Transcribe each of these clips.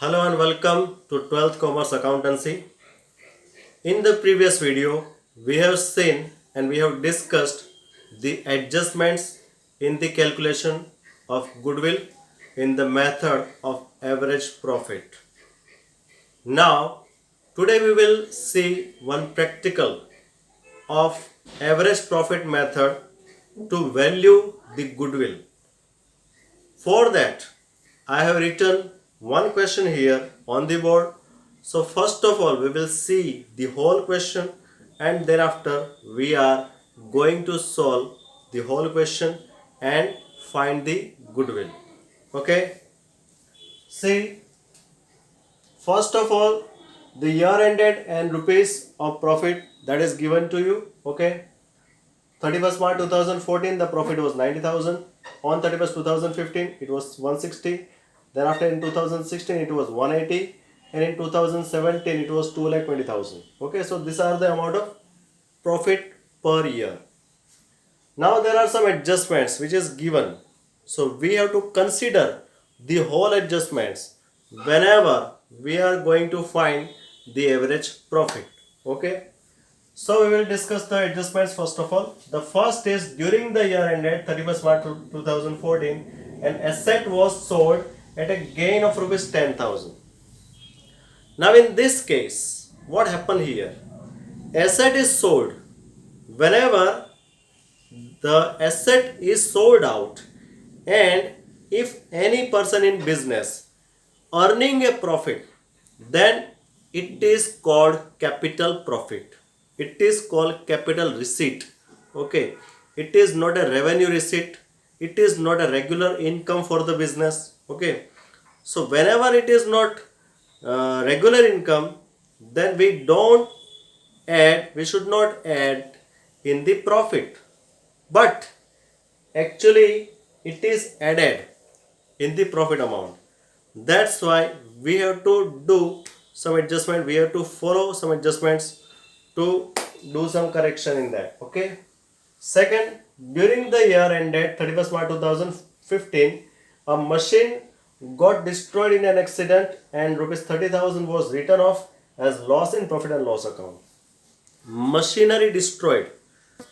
Hello and welcome to 12th Commerce Accountancy. In the previous video, we have seen and we have discussed the adjustments in the calculation of goodwill in the method of average profit. Now, today we will see one practical of average profit method to value the goodwill. For that, I have written one question here on the board. So first of all, we will see the whole question and thereafter we are going to solve the whole question and find the goodwill. Okay. See, first of all, the year ended and rupees of profit that is given to you. Okay. 31st March 2014, the profit was 90,000. On 31st 2015, it was 160. Thereafter in 2016, it was 180. And in 2017, it was 2,20,000. Okay, so these are the amount of profit per year. Now there are some adjustments which is given. So we have to consider the whole adjustments whenever we are going to find the average profit. Okay. So we will discuss the adjustments first of all. The first is during the year ended 31st March 2014, an asset was sold at a gain of rupees 10,000. Now in this case, what happened here? Asset is sold. Whenever the asset is sold out and if any person in business earning a profit, then it is called capital profit. It is called capital receipt. Okay, it is not a revenue receipt. It is not a regular income for the business. Okay, so whenever it is not regular income, then we should not add in the profit, but actually it is added in the profit amount. That's why we have to do some adjustment, we have to follow some adjustments to do some correction in that. Okay. Second, during the year ended 31st March 2015, a machine got destroyed in an accident and rupees 30,000 was written off as loss in profit and loss account. Machinery destroyed.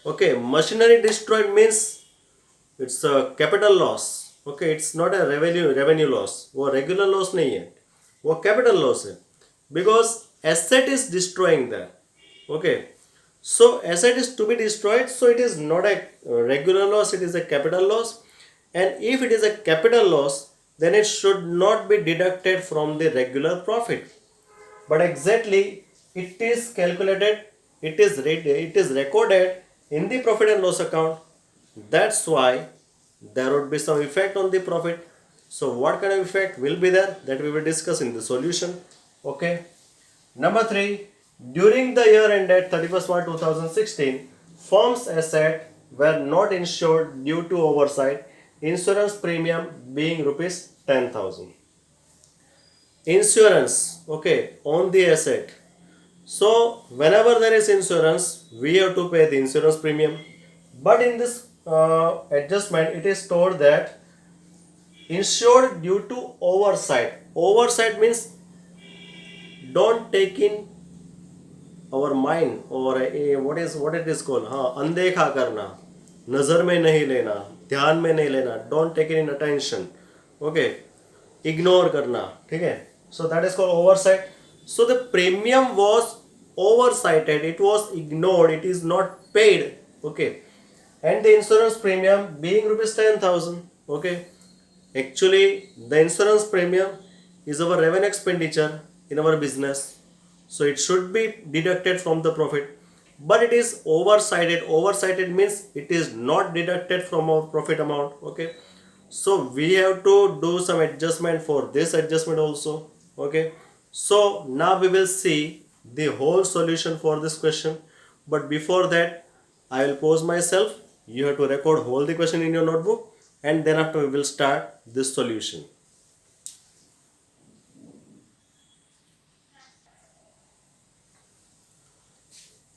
Okay, machinery destroyed means it's a capital loss. Okay, it's not a revenue loss. वो regular loss नहीं है, वो capital loss है, because asset is destroying that. Okay, so asset is to be destroyed, so it is not a regular loss, it is a capital loss. And if it is a capital loss, then it should not be deducted from the regular profit, but exactly it is calculated, it is recorded in the profit and loss account. That's why there would be some effect on the profit. So what kind of effect will be there, that we will discuss in the solution. Okay. Number 3, during the year ended 31st March 2016, firm's assets were not insured due to oversight, insurance premium being rupees 10,000. Insurance, okay, on the asset. So whenever there is insurance, we have to pay the insurance premium. But in this adjustment, it is told that insured due to oversight. Oversight means don't take in our mind, or what it is called, हाँ, अनदेखा करना, नज़र में नहीं लेना, ध्यान में नहीं लेना, don't take it in attention. Okay, ignore करना, ठीक है. So that is called oversight. So the premium was oversighted, it was ignored, it is not paid. Okay, and the insurance premium being rupees 10,000. Okay, actually the insurance premium is our revenue expenditure in our business, so it should be deducted from the profit, but it is oversighted. Oversighted means it is not deducted from our profit amount. Okay, so we have to do some adjustment for this adjustment also. Okay, so now we will see the whole solution for this question, but before that I will pause myself. You have to record whole the question in your notebook, and then after we will start this solution.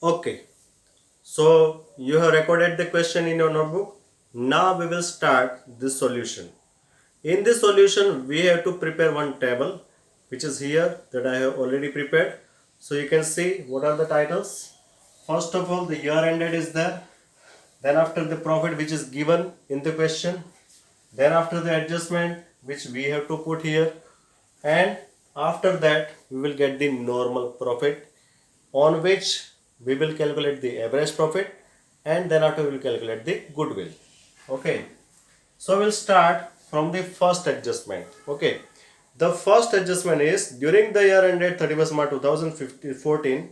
Okay, so you have recorded the question in your notebook. Now we will start this solution. In this solution, we have to prepare one table which is here, that I have already prepared. So you can see what are the titles. First of all, the year ended is there. Then after the profit which is given in the question. Then after the adjustment which we have to put here. And after that we will get the normal profit, on which we will calculate the average profit, and then after we will calculate the goodwill. Okay. So we'll start from the first adjustment. Okay. The first adjustment is during the year ended 31st March 2014,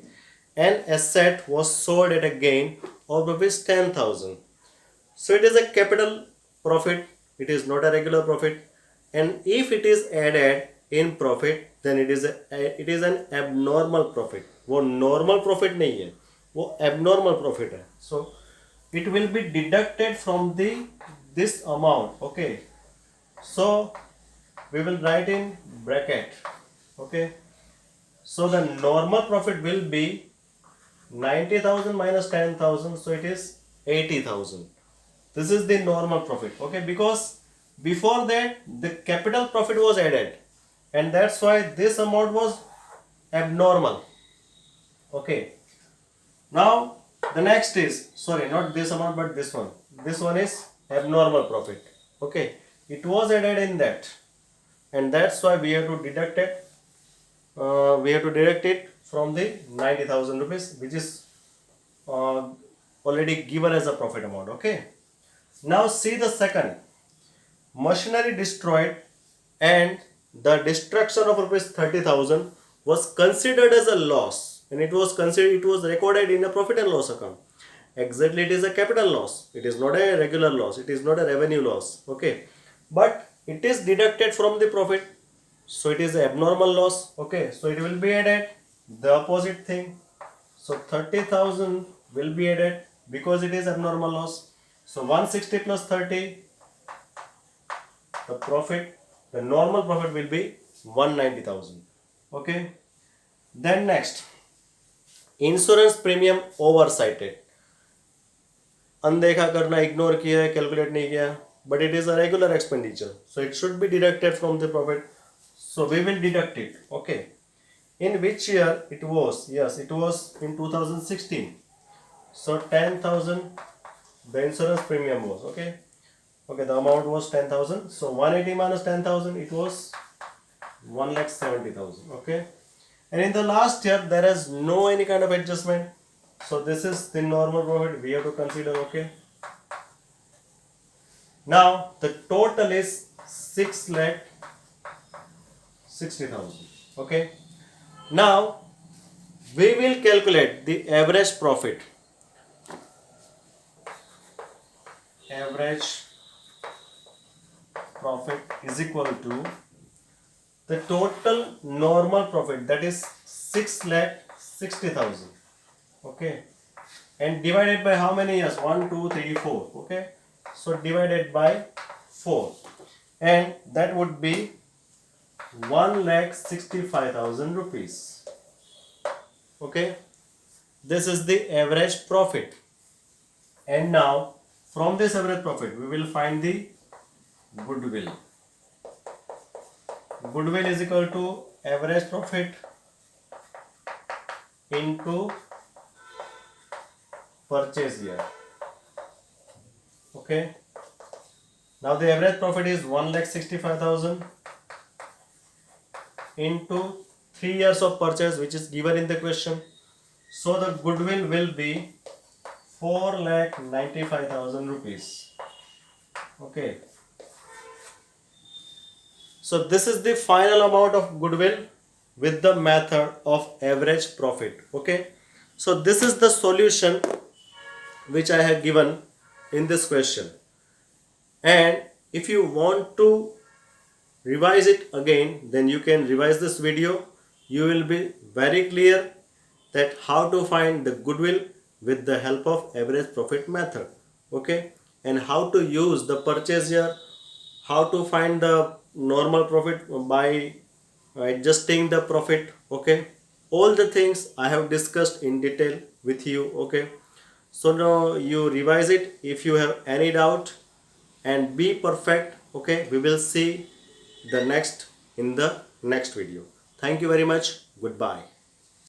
an asset was sold at a gain of rupees 10,000. So it is a capital profit, it is not a regular profit, and if it is added in profit then it is an abnormal profit. वो normal profit नहीं है, वो abnormal profit है. So it will be deducted from this amount. Okay. So we will write in bracket. Okay. So the normal profit will be 90,000 minus 10,000, so it is 80,000. This is the normal profit. Okay, because before that the capital profit was added, and that's why this amount was abnormal. Okay. Now the next is, sorry, not this amount but this one. This one is abnormal profit. Okay, it was added in that, and that's why we have to deduct it. We have to deduct it from the 90,000 rupees, which is already given as a profit amount. Okay. Now see the second. Machinery destroyed, and the destruction of rupees 30,000 was considered as a loss, and it was recorded in a profit and loss account. Exactly, it is a capital loss. It is not a regular loss. It is not a revenue loss. Okay, but it is deducted from the profit, so it is an abnormal loss. Okay, so it will be added the opposite thing. So 30,000 will be added because it is abnormal loss. So 160 plus 30, the profit, the normal profit will be 190,000. Okay. Then next, insurance premium oversighted. अनदेखा करना, ignore किया है, calculate नहीं किया, but it is a regular expenditure, so it should be deducted from the profit. So we will deduct it. Okay. In which year it was? Yes, it was in 2016. So 10,000 the insurance premium was. Okay. Okay, the amount was 10,000. So 180 minus 10,000, it was 1,70,000. Okay. And in the last year there is no any kind of adjustment. So this is the normal profit we have to consider. Okay. Now the total is 6,60,000. Okay. Now we will calculate the average profit. Average profit is equal to the total normal profit, that is 6,60,000. Okay, and divided by how many years? 1, 2, 3, 4. Okay, so divided by 4, and that would be 1,65,000 rupees. Okay, this is the average profit, and now from this average profit we will find the goodwill. Goodwill is equal to average profit into purchase year. Okay. Now the average profit is 1,65,000 into 3 years of purchase, which is given in the question. So the goodwill will be 4,95,000 rupees. Okay. So this is the final amount of goodwill with the method of average profit. Okay. So this is the solution which I have given in this question. And if you want to revise it again, then you can revise this video. You will be very clear that how to find the goodwill with the help of average profit method. Okay. And how to use the purchase year, how to find the normal profit by adjusting the profit. Okay, all the things I have discussed in detail with you. Okay, so now you revise it if you have any doubt, and be perfect. Okay, we will see the next in the next video. Thank you very much. Goodbye.